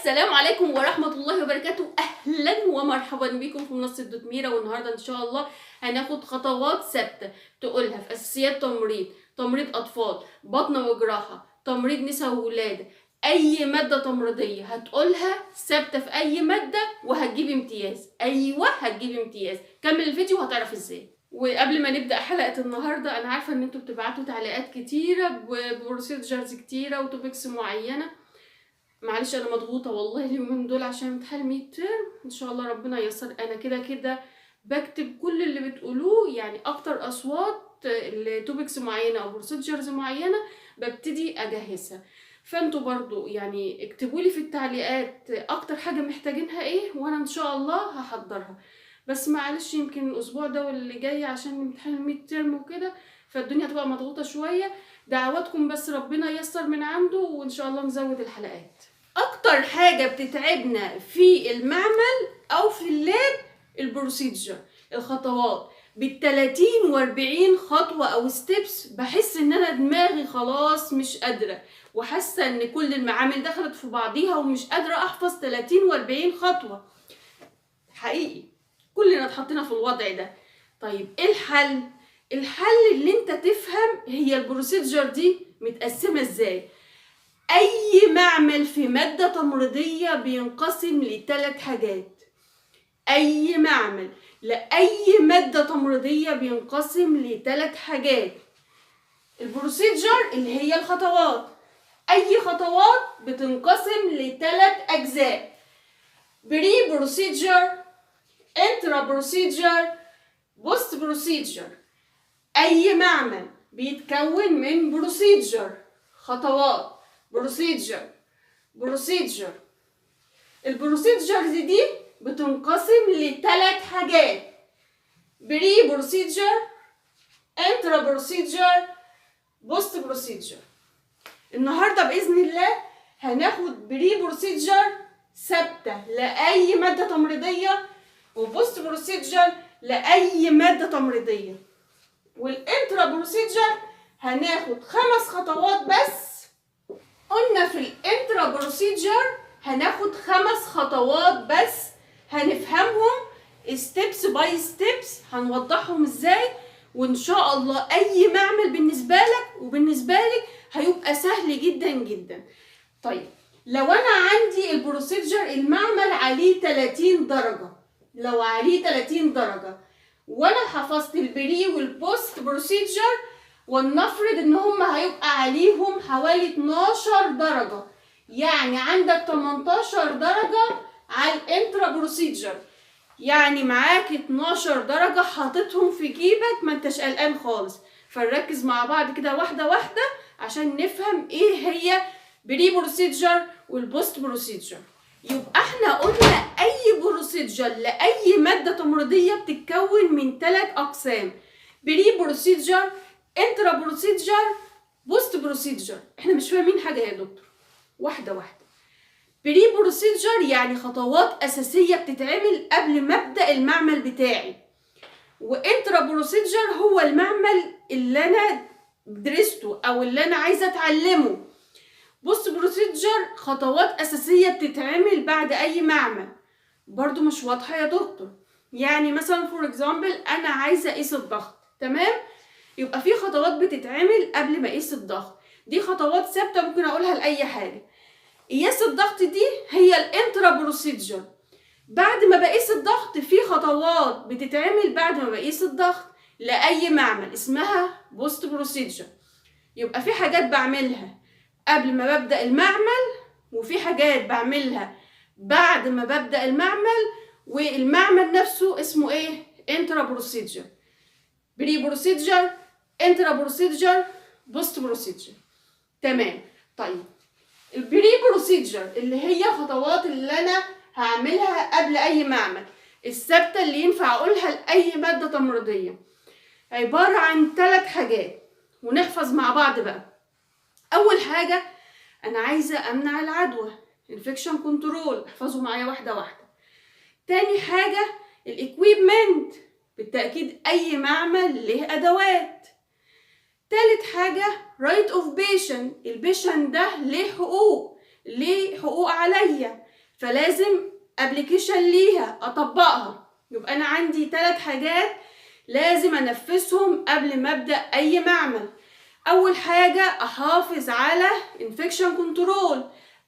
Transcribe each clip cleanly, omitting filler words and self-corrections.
السلام عليكم ورحمة الله وبركاته. أهلا ومرحبا بكم في منصة دوتميرا. والنهاردة إن شاء الله هناخد خطوات ثابتة تقولها في أساسيات تمريض أطفال، بطن وجراحة، تمريض نساء وولادة، أي مادة تمريضية هتقولها ثابتة في أي مادة وهتجيب امتياز. أيوة هتجيب امتياز. كمل الفيديو وهتعرف ازاي. وقبل ما نبدأ حلقة النهاردة، أنا عارفة إن انتوا بتبعتوا تعليقات كتيرة ببروسيجرز كتيرة وتوبكس معينة. معلش انا مضغوطه والله اليومين دول عشان امتحان ميد ترم. ان شاء الله ربنا ييسر. انا كده بكتب كل اللي بتقولوه، يعني اكتر اصوات لتوبكس معينه او بروسيجرز معينه ببتدي اجهزها. فانتوا برضو يعني اكتبوا لي في التعليقات اكتر حاجه محتاجينها ايه وانا ان شاء الله هحضرها. بس معلش يمكن الاسبوع ده واللي جاي عشان امتحان الميد ترم وكده فالدنيا هتبقى مضغوطه شويه. دعواتكم بس ربنا ييسر من عنده وان شاء الله نزود الحلقات. اكتر حاجة بتتعبنا في المعمل او في اللاب البروسيجر، الخطوات بال30 و40 خطوة او ستيبس. بحس ان انا دماغي خلاص مش قادرة وحاسة ان كل المعامل دخلت في بعضيها ومش قادرة احفظ 30 و40 خطوة. حقيقي كلنا اتحطينا في الوضع ده. طيب ايه الحل؟ الحل اللي انت تفهم هي البروسيجر دي متقسمة ازاي. اي معمل في مادة تمريضية بينقسم ل3 حاجات. اي معمل لأي مادة تمريضية بينقسم ل3 حاجات. البروسيجر اللي هي الخطوات، اي خطوات بتنقسم ل3 اجزاء: بري بروسيجر، انترا بروسيجر، بوست بروسيجر. اي معمل بيتكون من بروسيجر، خطوات، بروسيجر. البروسيجرز دي بتنقسم ل3 حاجات: بري بروسيجر، انترا بروسيجر، بوست بروسيجر. النهارده باذن الله هناخد بري بروسيجر ثابته لاي ماده تمريضيه، وبوست بروسيجر لاي ماده تمريضيه. والانترا بروسيجر هناخد 5 خطوات بس. قلنا في الانترا بروسيجر هناخد 5 خطوات بس هنفهمهم ستيبس باي ستيبس، هنوضحهم ازاي. وان شاء الله اي معمل بالنسبه لك وبالنسبه لك هيبقى سهل جدا. طيب لو انا عندي البروسيجر المعمل عليه 30 درجه، لو عليه 30 درجه وانا حفظت البري والبوست بروسيجر، ولنفرض ان هم هيبقى عليهم حوالي 12 درجة، يعني عندك 18 درجة على الانترا بروسيجر، يعني معاك 12 درجة حاططهم في جيبك ما انتش قلقان خالص. فنركز مع بعض كده واحدة واحدة عشان نفهم ايه هي بري بروسيجر والبوست بروسيجر. يبقى احنا قلنا اي بروسيجر لاي مادة تمريضية بتتكون من 3 اقسام: بري بروسيجر، انترا بروسيجر، بوست بروسيجر. احنا مش فاهمين حاجه يا دكتور. واحده. بري بروسيجر يعني خطوات اساسيه بتتعمل قبل ما ابدا المعمل بتاعي، وانترا بروسيجر هو المعمل اللي انا درسته او اللي انا عايزه اتعلمه. بوست بروسيجر خطوات اساسيه بتتعمل بعد اي معمل. برضو مش واضحه يا دكتور. يعني مثلا فور اكزامبل انا عايزه اقيس الضغط، تمام؟ يبقى في خطوات بتتعمل قبل ما اقيس الضغط، دي خطوات ثابته ممكن اقولها لاي حاجه. قياس الضغط دي هي الانترا بروسيجر. بعد ما بقيس الضغط في خطوات بتتعمل بعد ما بقيس الضغط لاي معمل اسمها بوست بروسيجر. يبقى في حاجات بعملها قبل ما ببدا المعمل، وفي حاجات بعملها بعد ما ببدا المعمل، والمعمل نفسه اسمه ايه؟ انترا بروسيجر. بري بروسيجر، انترا بروسيجر، بوست بروسيجر. تمام. طيب البري بروسيجر اللي هي خطوات اللي انا هعملها قبل اي معمل، الثابته اللي ينفع اقولها لاي ماده تمريضيه، عباره عن 3 حاجات. ونحفظ مع بعض بقى. اول حاجه انا عايزه امنع العدوى، انفكشن كنترول، احفظوا معايا واحده. تاني حاجه الاكويبمنت، بالتاكيد اي معمل له ادوات. تالت حاجة right of patient، البيشنت ده ليه حقوق عليا. فلازم ابلكيشن ليها اطبقها. يبقى انا عندي 3 حاجات لازم انفذهم قبل ما ابدا اي معمل. اول حاجه احافظ على انفكشن كنترول،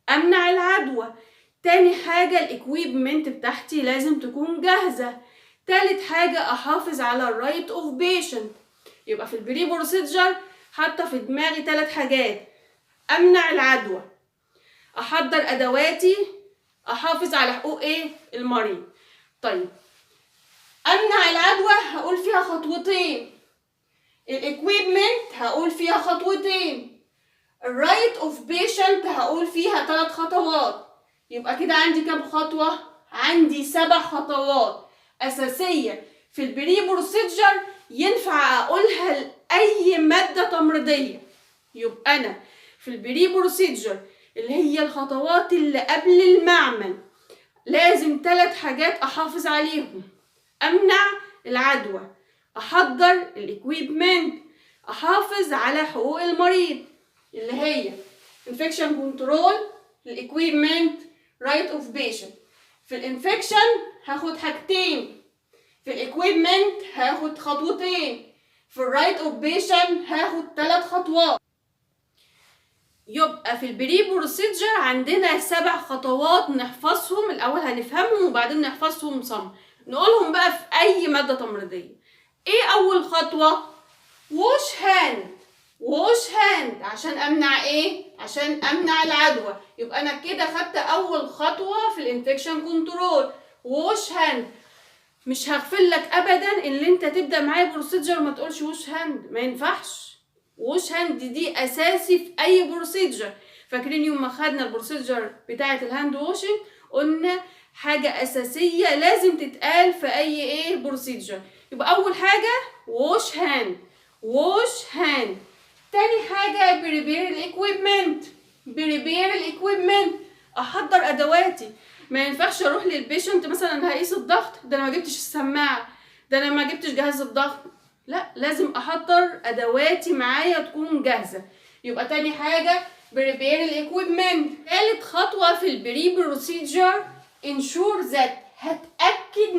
امنع العدوى. تاني حاجه الاكويبمنت بتاعتي لازم تكون جاهزه. تالت حاجه احافظ على الرايت اوف بيشنت. يبقى في البري بروسيجر حاطه في دماغي 3 حاجات: امنع العدوى، احضر ادواتي، احافظ على حقوق المريض. طيب امنع العدوى هقول فيها خطوتين، الاكويبمنت هقول فيها خطوتين، الرايت اوف بيشنت هقول فيها 3 خطوات. يبقى كده عندي كام خطوة؟ عندي 7 خطوات اساسية في البري بروسيجر ينفع اقولها لاي مادة تمريضية. يبقى انا في البري بروسيجر اللي هي الخطوات اللي قبل المعمل لازم 3 حاجات احافظ عليهم: امنع العدوى، احضر الاكويبمنت، احافظ على حقوق المريض اللي هي infection control، الاكويبمنت، right of patient. في الانفكشن هاخد حاجتين، في الاكويبمنت هاخد خطوتين، في الرايت اوف بيشن هاخد 3 خطوات. يبقى في البري بروسيجر عندنا 7 خطوات نحفظهم. الاول هنفهمهم وبعدين نحفظهم صم، نقولهم بقى في اي ماده تمريضيه. ايه اول خطوه؟ ووش هاند. ووش هاند عشان امنع ايه؟ عشان امنع العدوى. يبقى انا كده خدت اول خطوه في الانفكشن كنترول، ووش هاند. مش هغفل لك ابدا ان انت تبدا معايا بروسيجر ما تقولش ووش هاند، ما ينفعش. ووش هاند دي اساسي في اي بروسيجر. فاكرين يوم ما خدنا البروسيجر بتاعه الهاند واشنج قلنا حاجه اساسيه لازم تتقال في اي بروسيجر. يبقى اول حاجه ووش هاند، ووش هاند. تاني حاجه بريبير الاكويبمنت. بريبير الاكويبمنت، احضر ادواتي. ما ينفعش اروح للبيشنت مثلا هقيس الضغط، ده انا ما جبتش السماعه، ده انا ما جبتش جهاز الضغط. لا، لازم احضر ادواتي معايا تكون جاهزه. يبقى تاني حاجه بريبير الاكويبمنت. تالت خطوه في البري بروسيجر انشور ذات، هتاكد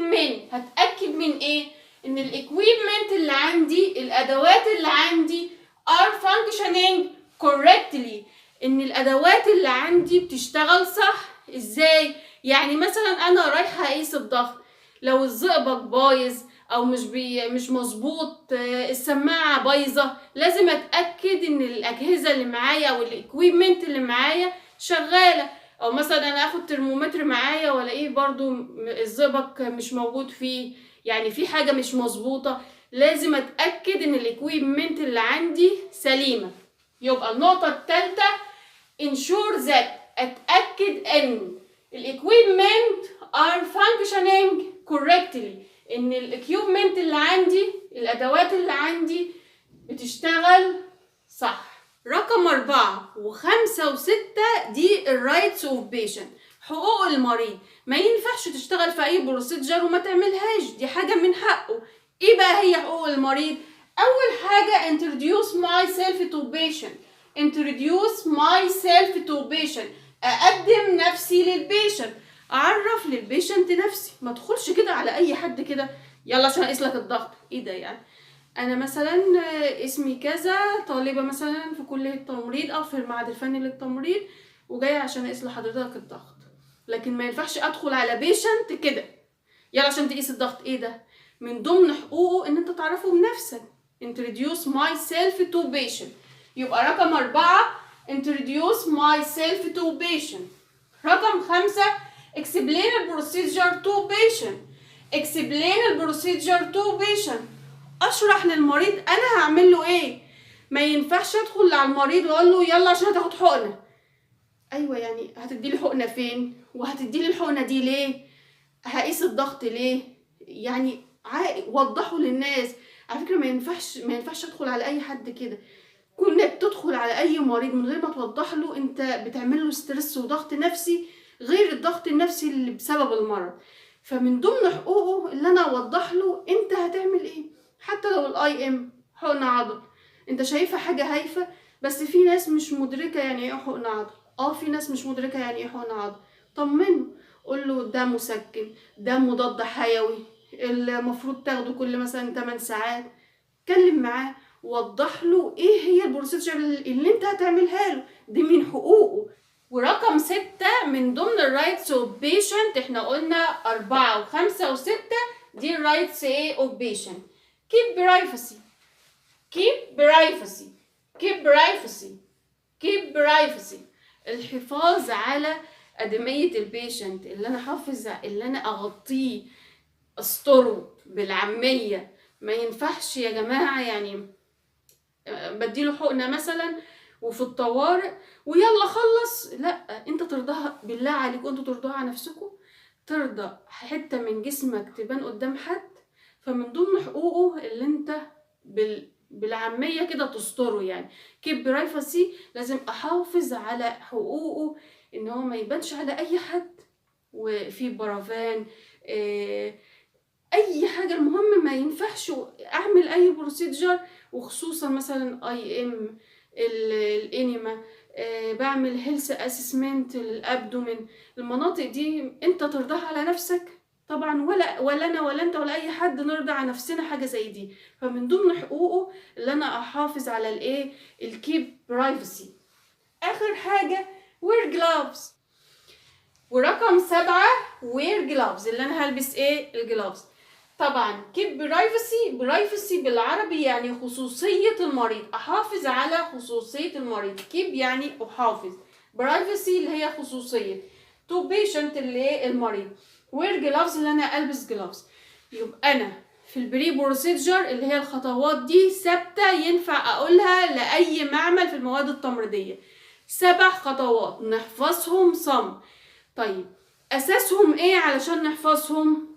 من ايه؟ ان الاكويبمنت اللي عندي، الادوات اللي عندي are functioning correctly، ان الادوات اللي عندي بتشتغل صح. ازاي؟ يعني مثلا انا رايحه اقيس الضغط، لو الزئبق بايظ او مش مظبوط، السماعه بايظه، لازم اتاكد ان الاجهزه اللي معايا او الاكويبمنت اللي معايا شغاله. او مثلا انا اخد ترمومتر معايا والاقيه برضو الزئبق مش موجود فيه، يعني في حاجه مش مظبوطه، لازم اتاكد ان الاكويبمنت اللي عندي سليمه. يبقى النقطه الثالثه ensure that، اتاكد ان الاكويبمنت are functioning correctly، ان الاكويبمنت اللي عندي، الادوات اللي عندي بتشتغل صح. رقم 4 و5 و6 دي الرايتس اوف بيشنت، حقوق المريض. ما ينفعش تشتغل في اي بروسيجر وما تعملهاش، دي حاجه من حقه. ايه بقى هي حقوق المريض؟ اول حاجه introduce myself to patient. introduce myself to patient، اقدم نفسي للبيشنت، اعرف للبيشنت نفسي. ما ادخلش كده على اي حد كده يلا عشان اقيس لك الضغط. ايه ده يعني؟ انا مثلا اسمي كذا، طالبه مثلا في كليه التمريض او في المعهد الفني للتمريض، وجايه عشان اقيس لحضرتك الضغط. لكن ما ينفعش ادخل على بيشنت كده يلا عشان تقيس الضغط. ايه ده؟ من ضمن حقوقه ان انت تعرفه بنفسك. introduce myself to patient. يبقى رقم 4 introduce myself to patient. رقم 5 explain البروسيجر to patient. explain البروسيجر to patient، اشرح للمريض انا هعمل له ايه. ما ينفعش ادخل على المريض واقول له يلا عشان هتاخد حقنه. ايوه يعني هتدي لي حقنه فين؟ وهتدي لي الحقنه دي ليه؟ هقيس الضغط ليه؟ يعني وضحوا للناس. على فكره ما ينفعش ادخل على اي حد كده. كونك تدخل على اي مريض من غير ما توضح له، انت بتعمل له ستريس وضغط نفسي غير الضغط النفسي اللي بسبب المرض. فمن ضمن حقوقه اللي انا اوضح له انت هتعمل ايه. حتى لو الاي ام حقن عضل، انت شايفها حاجه هايفه، بس في ناس مش مدركه يعني ايه حقن عضل. في ناس مش مدركه يعني ايه حقن عضل. طمنه، قول له ده مسكن، ده مضاد حيوي، المفروض تاخده كل مثلا 8 ساعات. اتكلم معاه، وضح له ايه هي البروسيجر اللي انت هتعملها له، دي من حقوقه. ورقم 6 من ضمن الرايتس اوف بيشنت، احنا قلنا 4 و5 و6 دي الرايتس ايه اوف بيشنت. keep privacy keep privacy keep privacy keep privacy الحفاظ على أدمية البيشنت، اللي أنا اللي أنا أغطيه، أستره بالعامية. ما ينفعش يا جماعة يعني بديله حقنة مثلا وفي الطوارئ ويلا خلص، لا، انت ترضاها بالله عليك، انتوا ترضوها على نفسكم، ترضى حتة من جسمك تبان قدام حد؟ فمن ضمن حقوقه اللي انت بالعامية كده تستره يعني. كيب برايفسي، لازم احافظ على حقوقه ان هو ما يبانش على اي حد، وفي برافان اي حاجة. المهم ما ينفعش اعمل اي بروسيجر، وخصوصا مثلا اي ام الانيما، بعمل هيلث اسسمنت للابدومين. المناطق دي انت ترضاها على نفسك؟ طبعا ولا انا ولا انت ولا اي حد نرضى على نفسنا حاجه زي دي. فمن ضمن حقوقه اللي انا احافظ على الايه، الكيب برايفسي. اخر حاجه وير جلافز. ورقم 7 وير جلافز، اللي انا هلبس ايه، الجلافز. طبعا كيب برايفسي بالعربي يعني خصوصية المريض، احافظ على خصوصية المريض. كيب يعني احافظ، برايفسي اللي هي خصوصية، تو بيشنت اللي هي المريض، وير جلافز اللي انا البس جلافز. يبقى انا في البري بروسيجر اللي هي الخطوات دي ثابتة، ينفع اقولها لأي معمل في المواد التمريضية. 7 خطوات نحفظهم صم. طيب اساسهم ايه علشان نحفظهم؟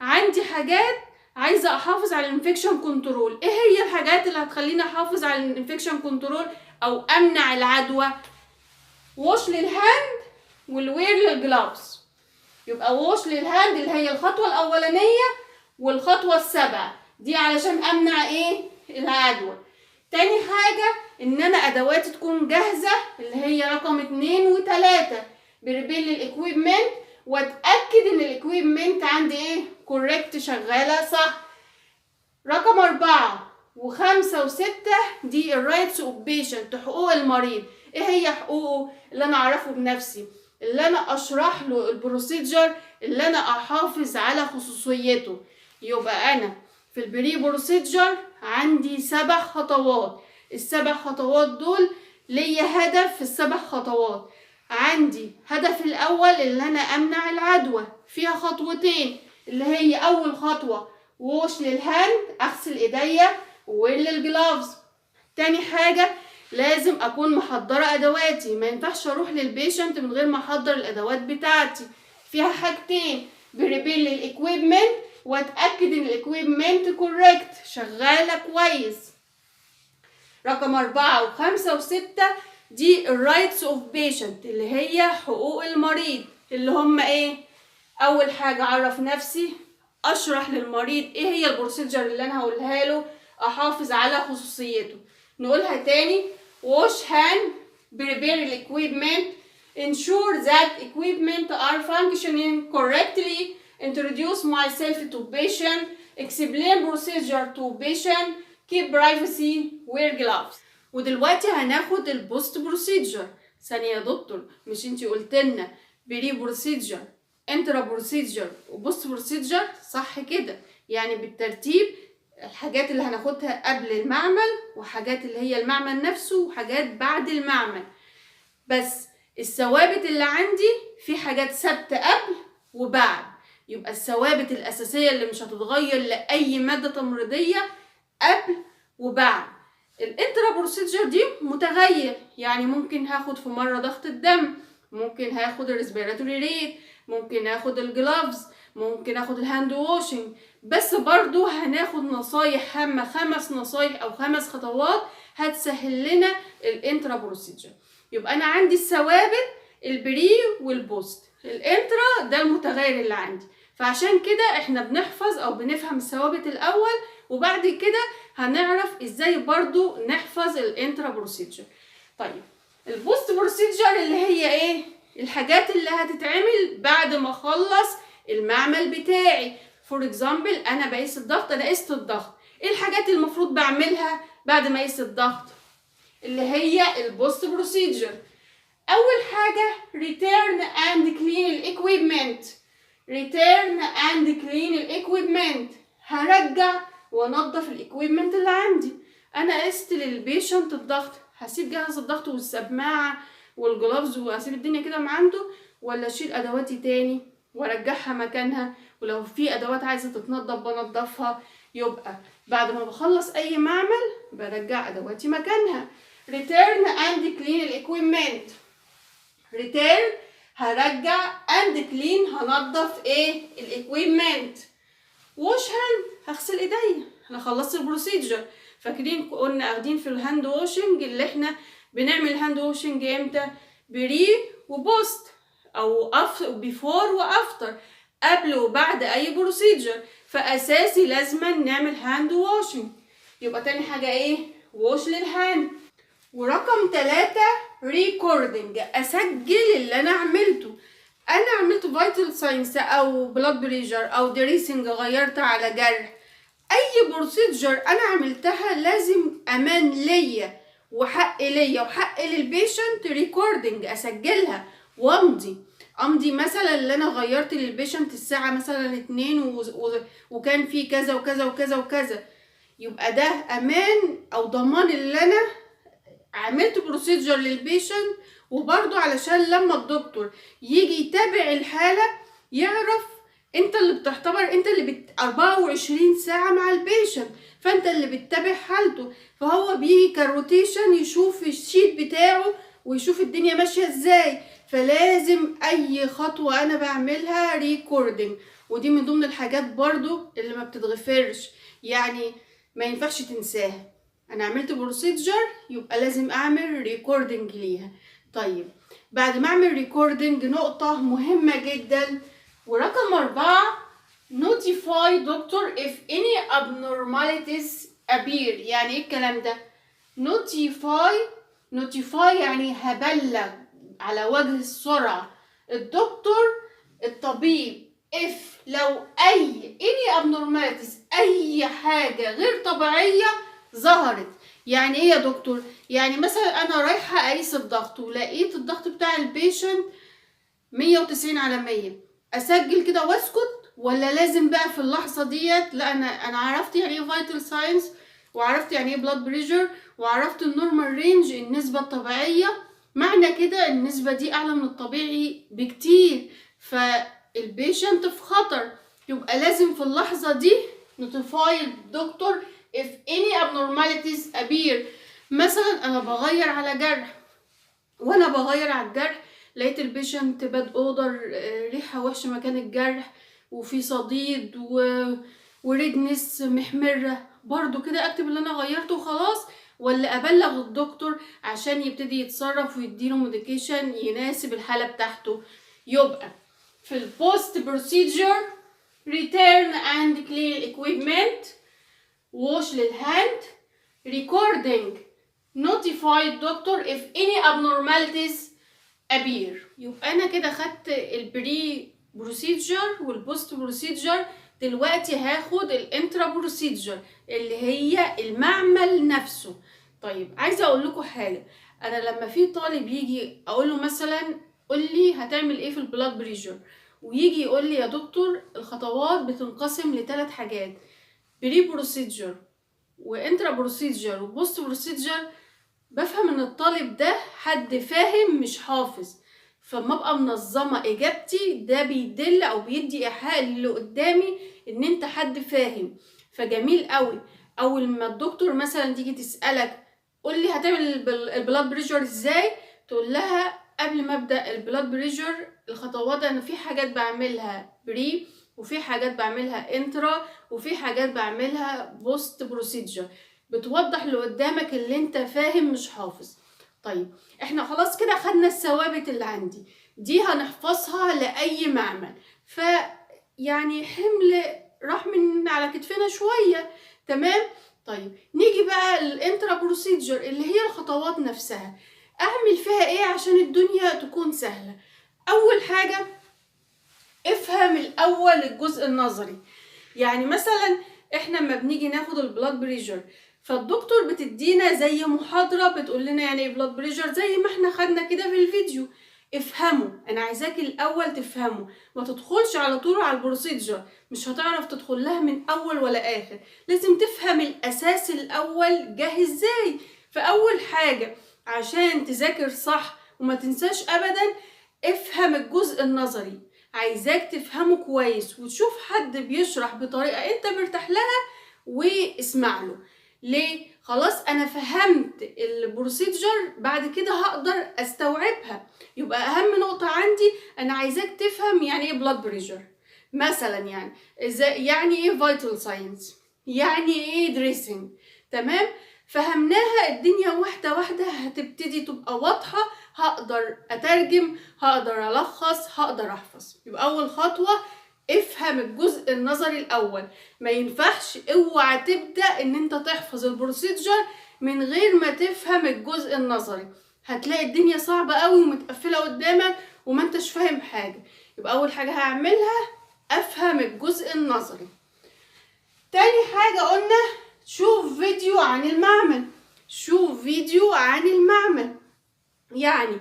عندي حاجات عايزه احافظ على الانفكشن كنترول. ايه هي الحاجات اللي هتخليني احافظ على الانفكشن كنترول او امنع العدوى؟ ووش للهاند والوير للجلافز. يبقى ووش للهاند اللي هي الخطوه الاولانيه، والخطوه ال7 دي علشان امنع ايه، العدوى. تاني حاجه ان انا ادواتي تكون جاهزه، اللي هي رقم 2 و3، بريبيل الاكويبمنت، واتاكد ان الاكويبمنت عندي ايه، كوريكت، شغاله صح. رقم 4 و5 و6 دي الرايتس اوف بيشنت، حقوق المريض. ايه هي حقوقه؟ اللي انا اعرفه بنفسي، اللي انا اشرح له البروسيجر، اللي انا احافظ على خصوصيته. يبقى انا في البري بروسيجر عندي 7 خطوات. ال7 خطوات دول ليا هدف في ال7 خطوات. عندي هدف الاول اللي انا امنع العدوى، فيها خطوتين، اللي هي اول خطوه ووش للهاند، اغسل ايديا، وللجلافز. تاني حاجه لازم اكون محضره ادواتي، ما ينفعش اروح للبيشنت من غير ما احضر الادوات بتاعتي. فيها حاجتين، بريبيل للاكويبمنت، واتاكد ان الاكويبمنت كوريكت، شغاله كويس. رقم 4 و5 و6 دي الرايتس اوف بيشنت، اللي هي حقوق المريض، اللي هم ايه؟ اول حاجه اعرف نفسي، اشرح للمريض ايه هي البروسيجر اللي انا هقولها له، احافظ على خصوصيته. نقولها تاني، wash hand، prepare equipment، ensure that equipment are functioning correctly، introduce myself to patient، explain procedure to patient، keep privacy، wear gloves. ودلوقتي هناخد البوست بروسيجر. ثانية يا دكتور، مش انتي قلت لنا بري بروسيجر، انترا بروسيجر، وبوست بروسيجر؟ صح كده، يعني بالترتيب الحاجات اللي هناخدها قبل المعمل، وحاجات اللي هي المعمل نفسه، وحاجات بعد المعمل. بس الثوابت اللي عندي في حاجات ثابته قبل وبعد. يبقى الثوابت الاساسيه اللي مش هتتغير لاي ماده تمريضيه قبل وبعد. الانترا بروسيجر دي متغير، يعني ممكن هاخد في مره ضغط الدم، ممكن هاخد الريسبيراتوري ريت، ممكن اخد الجلافز، ممكن اخد الهاند واشنج. بس برضو هناخد نصايح هامه، 5 نصايح او 5 خطوات هتسهل لنا الانترا بروسيجر. يبقى انا عندي الثوابت، البري والبوست. الانترا ده المتغير اللي عندي، فعشان كده احنا بنحفظ او بنفهم الثوابت الاول، وبعد كده هنعرف ازاي برضو نحفظ الانترا بروسيجر. طيب البوست بروسيجر اللي هي ايه؟ الحاجات اللي هتتعمل بعد ما اخلص المعمل بتاعي. فور اكزامبل انا بقيس الضغط، انا قست الضغط، ايه الحاجات اللي المفروض بعملها بعد ما اقيس الضغط؟ اللي هي البوست بروسيجر. اول حاجه return and clean الايكويبمنت. return and clean الايكويبمنت، هرجع وانضف الايكويبمنت اللي عندي. انا قست للبيشنت الضغط، هسيب جهاز الضغط والسماعه والجلافز واسيب الدنيا كده ما عنده، ولا اشيل ادواتي تاني وارجعها مكانها؟ ولو في ادوات عايزه تتنضف بنضفها. يبقى بعد ما بخلص اي معمل برجع ادواتي مكانها. return and clean الايكويبمنت. return هرجع and clean هنضف ايه؟ الايكويبمنت. wash hand هغسل ايديا، انا خلصت البروسيجر. فاكرين قلنا اخدين في الهاند واشنج اللي احنا بنعمل الهاند واشنج امتى؟ بري وبوست، او بيفور وافتر، قبل وبعد اي بروسيجر. فاساسي لازما نعمل هاند واشنج. يبقى تاني حاجه ايه؟ ووش للهاند. ورقم 3 ريكوردنج، اسجل اللي انا عملته. انا عملت فايتال ساينس او بلاد بريشر او دريسنج، غيرت على جرح، اي بروسيجر انا عملتها لازم امان ليا وحق ليا وحق للبيشنت ريكوردنج، اسجلها وامضي مثلا اللي انا غيرت للبيشنت الساعه مثلا 2 وكان في كذا وكذا وكذا وكذا. يبقى ده امان او ضمان اللي انا عملت بروسيجر للبيشنت. وبرضو علشان لما الدكتور يجي يتابع الحالة يعرف انت اللي بتعتبر انت اللي 24 ساعة مع البيشنت، فانت اللي بتتابع حالته. فهو بيجي كروتيشن يشوف الشيت بتاعه ويشوف الدنيا ماشية ازاي. فلازم اي خطوة انا بعملها ريكوردنج، ودي من ضمن الحاجات برضو اللي ما بتتغفرش، يعني ما ينفعش تنساها. انا عملت بروسيجر يبقى لازم اعمل ريكوردنج ليها. طيب بعد ما اعمل ريكوردنج نقطة مهمة جدا، ورقم 4 notify doctor if any abnormalities appear. يعني ايه الكلام ده؟ notify يعني هبلغ على وجه السرعة الدكتور الطبيب if لو اي any abnormalities اي حاجة غير طبيعية ظهرت. يعني ايه يا دكتور؟ يعني مثلا انا رايحه اقيس الضغط ولقيت الضغط بتاع البيشنت 190 على 100، اسجل كده واسكت ولا لازم بقى في اللحظه ديت؟ لا، انا عرفت يعني ايه فايتال ساينس، وعرفت يعني ايه بلاد بريشر، وعرفت النورمال رينج النسبه الطبيعيه، معنى كده النسبه دي اعلى من الطبيعي بكتير، فالبيشنت في خطر. يبقى لازم في اللحظه دي نوتيفاي الدكتور if any abnormalities appear. مثلا انا بغير على جرح، وانا بغير على الجرح لقيت البيشنت باد اودر، ريحه وحشه مكان الجرح وفي صديد وريدنس محمره، برضو كده اكتب اللي انا غيرته وخلاص، ولا ابلغ الدكتور عشان يبتدي يتصرف ويديله ميديكيشن يناسب الحاله بتاعته؟ يبقى في البوست بروسيجر return and clean equipment، wash للهاند، recording notify doctor if any abnormalities appear. يبقى انا كده خدت البري بروسيجر والبوست بروسيجر. دلوقتي هاخد الانترا بروسيجر اللي هي المعمل نفسه. طيب عايزه اقول لكم حاجه، انا لما في طالب يجي اقول له مثلا قول لي هتعمل ايه في البلاد بريشر، ويجي يقول لي يا دكتور الخطوات بتنقسم ل3 حاجات، بري بروسيجر وانترا بروسيجر وبوست بروسيجر، بفهم ان الطالب ده حد فاهم مش حافظ. فما ابقى منظمه اجابتي ده بيدل او بيدي ايحاء اللي قدامي ان انت حد فاهم. فجميل قوي اول ما الدكتور مثلا تيجي تسالك قول لي هتعمل البلاد بريشر ازاي، تقول لها قبل ما ابدا البلاد بريشر الخطوات انا في حاجات بعملها بري، وفي حاجات بعملها انترا، وفي حاجات بعملها بوست بروسيجر. بتوضح اللي قدامك اللي انت فاهم مش حافظ. طيب احنا خلاص كده خدنا الثوابت اللي عندي دي هنحفظها لأي معمل، يعني حمل راح من على كتفنا شوية. تمام. طيب نيجي بقى الانترا بروسيجر اللي هي الخطوات نفسها، اعمل فيها ايه عشان الدنيا تكون سهلة؟ اول حاجة افهم الاول الجزء النظري. يعني مثلا احنا لما بنيجي ناخد البلاد بريشر، فالدكتور بتدينا زي محاضرة بتقول لنا يعني ايه بلاد بريشر، زي ما احنا خدنا كده في الفيديو. افهمه، انا عايزاك الاول تفهمه، ما تدخلش على طول على البروسيجر، مش هتعرف تدخل لها من اول ولا اخر. لازم تفهم الاساس الاول جه ازاي. فاول حاجة عشان تذاكر صح وما تنساش ابدا، افهم الجزء النظري. عايزاك تفهمه كويس وتشوف حد بيشرح بطريقة انت مرتاح لها واسمع له. ليه؟ خلاص انا فهمت البروسيجر، بعد كده هقدر استوعبها. يبقى اهم نقطة عندي انا عايزاك تفهم يعني ايه بلاد بريشر مثلا، يعني ازاي، يعني ايه فيتال ساينس، يعني ايه دريسنج. تمام؟ فهمناها، الدنيا واحدة واحدة هتبتدي تبقى واضحة، هقدر اترجم، هقدر الخص، هقدر احفظ. يبقى اول خطوة افهم الجزء النظري الاول. ما ينفعش، اوعى تبدأ ان انت تحفظ البروسيجر من غير ما تفهم الجزء النظري. هتلاقي الدنيا صعبة قوي ومتقفلة قدامك وما انتش فاهم حاجة. يبقى اول حاجة هعملها افهم الجزء النظري. تاني حاجة قلنا شوف فيديو عن المعمل. شوف فيديو عن المعمل. يعني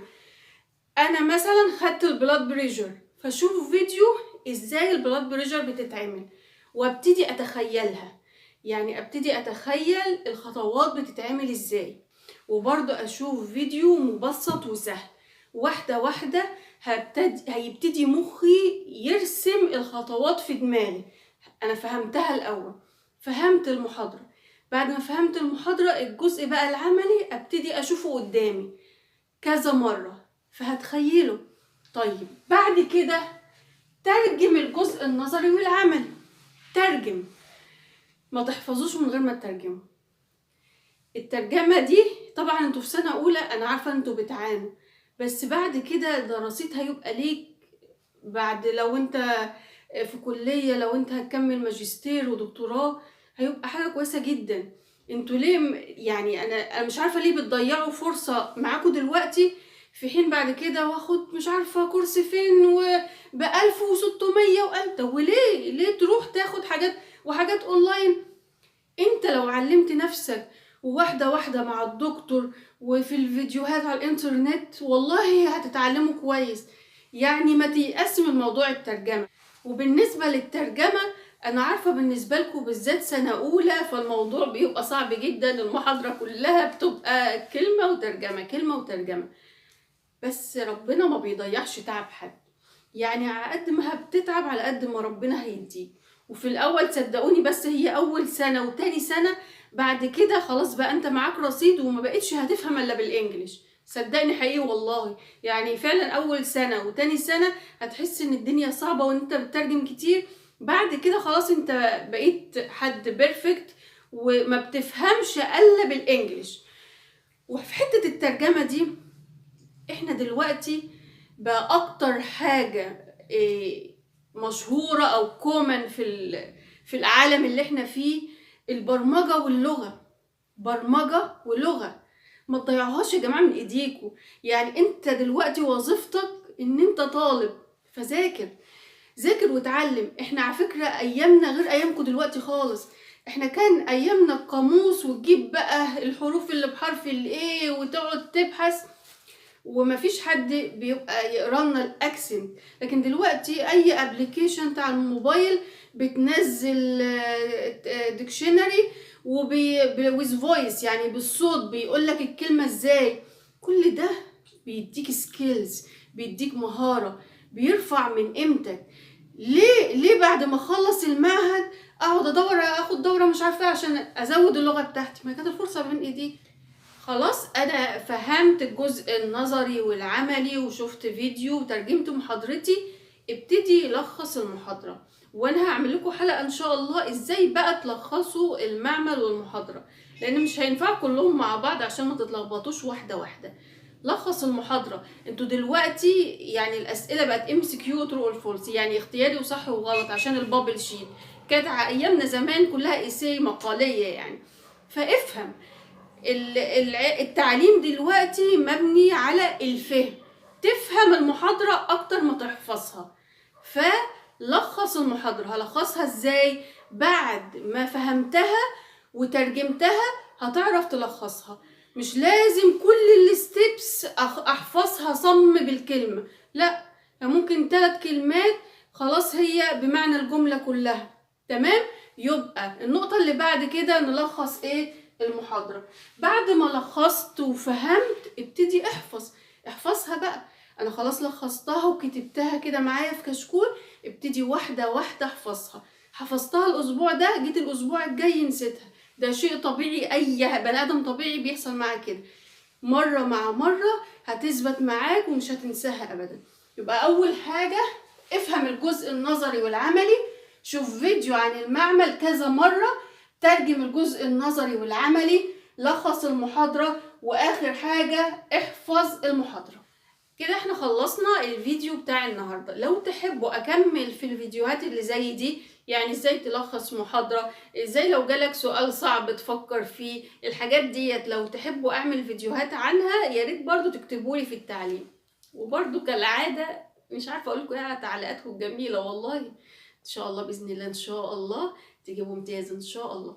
انا مثلا خدت البلاد بريشر، فشوف فيديو ازاي البلاد بريشر بتتعمل وابتدي اتخيلها. يعني ابتدي اتخيل الخطوات بتتعمل ازاي، وبرضه اشوف فيديو مبسط وسهل. واحدة واحدة هيبتدي مخي يرسم الخطوات في دماغي. انا فهمتها الاول، فهمت المحاضرة، بعد ما فهمت المحاضرة الجزء بقى العملي ابتدي اشوفه قدامي كذا مرة فهتخيله. طيب بعد كده ترجم الجزء النظري والعملي. ترجم، ما تحفظوش من غير ما تترجموا. الترجمة دي طبعا انتوا في سنة اولى، انا عارفة انتوا بتعانوا، بس بعد كده دراسيتها هيبقى ليك. بعد لو انت في كلية، لو انت هتكمل ماجستير ودكتوراه، هيبقى حاجة كويسة جدا. انتوا ليه يعني انا مش عارفة ليه بتضيعوا فرصة معاكوا دلوقتي، في حين بعد كده واخد مش عارفة كورس فين ب1600 طب وليه تروح تاخد حاجات اونلاين؟ انت لو علمت نفسك وواحدة واحدة مع الدكتور وفي الفيديوهات على الانترنت، والله هتتعلموا كويس. يعني ما تيأس من موضوع الترجمة. وبالنسبة للترجمة، انا عارفة بالنسبة لكم بالذات سنة اولى فالموضوع بيبقى صعب جدا، المحاضرة كلها بتبقى كلمة وترجمة كلمة وترجمة. بس ربنا ما بيضيعش تعب حد. يعني على قد ما بتتعب على قد ما ربنا هيديك. وفي الاول صدقوني، بس هي اول سنة وتاني سنة، بعد كده خلاص بقى انت معاك رصيد وما بقتش هتفهم الا بالانجليش. صدقني حقيقي والله. يعني فعلا اول سنة وتاني سنة هتحس ان الدنيا صعبة وانت بتترجم كتير. بعد كده خلاص انت بقيت حد بيرفكت وما بتفهمش الا بالانجليش. وفي حتة الترجمة دي، احنا دلوقتي بقى اكتر حاجة مشهورة او كومن في العالم اللي احنا فيه البرمجة واللغة. برمجة ولغة، ما تضيعوهاش يا جماعة من ايديكوا. يعني انت دلوقتي وظيفتك ان انت طالب، فذاكر وتعلم. احنا على فكرة ايامنا غير ايامكم دلوقتي خالص. احنا كان ايامنا القاموس وتجيب بقى الحروف اللي بحرف الايه وتقعد تبحث، ومفيش حد بيبقى يقرا لنا الاكسنت. لكن دلوقتي اي ابلكيشن بتاع الموبايل بتنزل ديكشنري ويز فويس، يعني بالصوت بيقول لك الكلمه ازاي. كل ده بيديك سكيلز، بيديك مهاره، بيرفع من قيمتك. ليه بعد ما اخلص المعهد اقعد اخد دوره مش عارفه عشان ازود اللغه بتاعتي؟ ما كانت الفرصه بين ايدي. خلاص انا فهمت الجزء النظري والعملي وشفت فيديو وترجمت محاضرتي. ابتدي لخص المحاضرة، وانا هعمل لكم حلقة ان شاء الله ازاي بقى تلخصوا المعمل والمحاضرة، لان مش هينفع كلهم مع بعض عشان ما تتلخبطوش. واحدة واحدة لخص المحاضرة. انتوا دلوقتي يعني الاسئلة بقت MCQ true or false، يعني اختياري وصح وغلط عشان البابل شيت. كانت ايامنا زمان كلها ايساي مقالية يعني. فافهم التعليم دلوقتي مبني على الفهم. تفهم المحاضرة اكتر ما تحفظها. فلخص المحاضرة. هلخصها ازاي؟ بعد ما فهمتها وترجمتها هتعرف تلخصها. مش لازم كل الستيبس احفظها صم بالكلمة، لا، ممكن 3 كلمات خلاص هي بمعنى الجملة كلها. تمام؟ يبقى النقطة اللي بعد كده نلخص ايه؟ المحاضرة. بعد ما لخصت وفهمت ابتدي احفظها بقى. انا خلاص لخصتها وكتبتها كده معايا في كشكول، ابتدي واحدة واحدة احفظها. حفظتها الاسبوع ده، جيت الاسبوع الجاي نسيتها. ده شيء طبيعي، اي بني ادم طبيعي بيحصل معاه كده. مرة مع مرة هتثبت معاك ومش هتنساها ابدا. يبقى اول حاجة افهم الجزء النظري والعملي، شوف فيديو عن المعمل كذا مرة، ترجم الجزء النظري والعملي، لخص المحاضرة، واخر حاجة احفظ المحاضرة. كده احنا خلصنا الفيديو بتاع النهاردة. لو تحبوا اكمل في الفيديوهات اللي زي دي، يعني ازاي تلخص محاضرة، ازاي لو جالك سؤال صعب تفكر فيه، الحاجات ديت لو تحبوا اعمل فيديوهات عنها يا ريت برضو تكتبولي في التعليق. وبرضو كالعادة مش عارفة اقولكم ايه على تعليقاتكم الجميلة والله. ان شاء الله باذن الله ان شاء الله تجيبوا امتياز ان شاء الله.